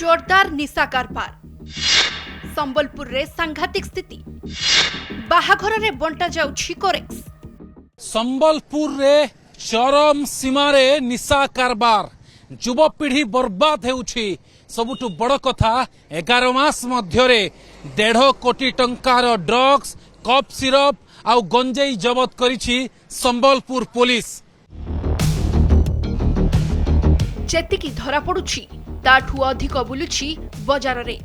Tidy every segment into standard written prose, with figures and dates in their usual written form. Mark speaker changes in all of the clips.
Speaker 1: जोरदार निशा कारबार संबलपुर रे सांघातिक स्थिति बाहाघर रे बंटा जाउछि कोरेक्स
Speaker 2: संबलपुर रे चरम सीमा रे निशा कारबार युवपीढ़ी बर्बाद हेउछि सबुठु बड़ कथा 11 मास मध्यरे 1.5 कोटी टंकार ड्रग्स कप सिरप आउ गंजेई जबत करिछि संबलपुर पुलिस
Speaker 1: जेतिकी धरा पड़ुछि ताठू अधिक बुलुछि बजार रे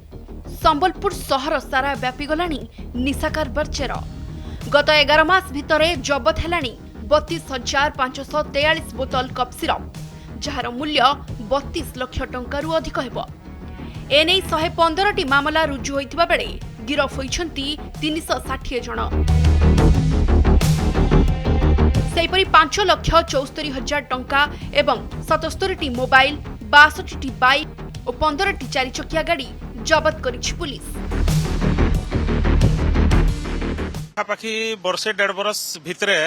Speaker 1: संबलपुर सहर सारा व्यापी गलानी निशा कारबार चेर गत 11 मास भितरे जबत हेलानी 32,543 बोतल कप सिरप जार मूल्य 32 लाख टंकारु अधिक हेबो एने 115 टी मामला रुजु होइतिबा बेले गिरफ होइछंती 360 जण सेपरी 5,74,000 टंका एवं 77 टी मोबाइल 62 टी बाइक और 15 टी चारि चकिया गाड़ी जबत करिछि पुलिस।
Speaker 3: पाखी वर्षे 1.5 बरस भितरे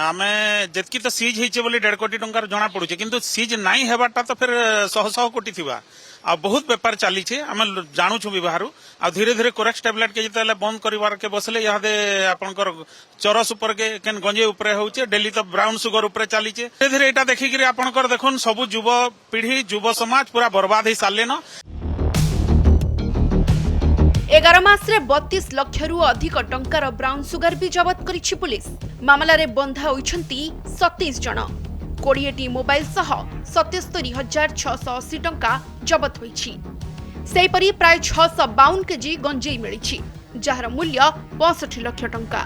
Speaker 3: आमे जेतकी तो सीज होइचे बोली 1.5 कोटी टंकार जणा पड़ुचे किंतु सीज नाही हेबाटा तो फिर 100 कोटी थिबा आ बहुत व्यापार चली छे आमे जानु छु व्यवहार आ धीरे धीरे कोरेक्स टैबलेट के जतले बंद करिवार के बसले यादे आपनकर चरस ऊपर के केन गंजे ऊपर होउचे डेली तो ब्राउन शुगर ऊपर चली छे धीरे धीरे एटा देखि कि आपनकर देखुन सब युवा पीढ़ी युवा समाज पूरा बर्बाद ही साले न
Speaker 1: 11 मास रे 32 लाख रु अधिक टंकार ब्राउन सुगर भी जबत करिछि पुलिस मामला रे बंधा होइछंती 27 जण 20 टी मोबाइल सह 77,680 टंका जबत होइछि सेपरी प्राय 652 केजी गंजेई मिलिछि जार मूल्य 65 लाख टंका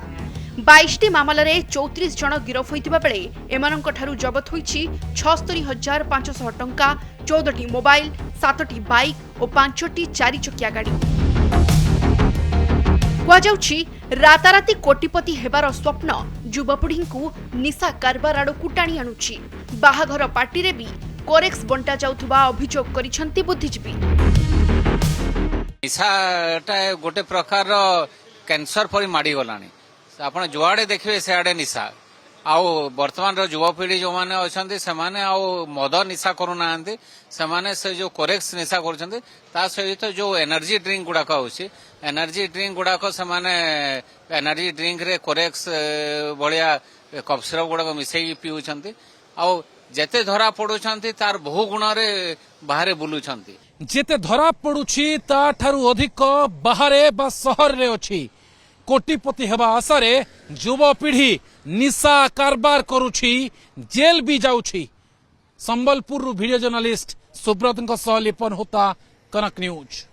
Speaker 1: 22 टी मामला रे 34 जण गिरफ होइतिबा बेले एमानंक ठारु जबत होइछि 76,500 टंका 14 टी मोबाइल 7 टी बाइक और 5 टी चारि चकिया गाड़ी कुआଯାଉଛି राताराती कोटिपति हेबार स्वप्न युवपीढ़ी को निशा कारबार आड़कू टाणी आणुछि बाहाघर पार्टी रे भी कोरेक्स बंटा जाउथबा अभियोग करिसंती बुद्धिजीवी
Speaker 4: निशाटा गोटे प्रकार कैंसर परि माड़ी गलानी आपण जुआड़े देखिए सियाड़े निशा आउ वर्तमान युवपीढ़ी जो माने अछंती से माने आउ मद निशा करू नांती से माने से जो कोरेक्स निशा करछंती ता सहित जो एनर्जी ड्रिंक गुडा होउछि एनर्जी ड्रिंक गुडा से माने एनर्जी ड्रिंक रे कोरेक्स बलिया कप सिरप गुडा मिसई पिउछंती आउ जेते धरा पडुछंती तार बहु गुण रे बाहरे बुलुछंती
Speaker 2: जेते धरा पडुछि ता ठारु अधिक बाहरे बा शहर रे अछि कोटिपति हेबा आशारे युवपीढ़ी निशा कारबार करुछि जेल भी जाउछि संबलपुर वीडियो जर्नलिस्ट सुब्रत लिपन होता कनक न्यूज।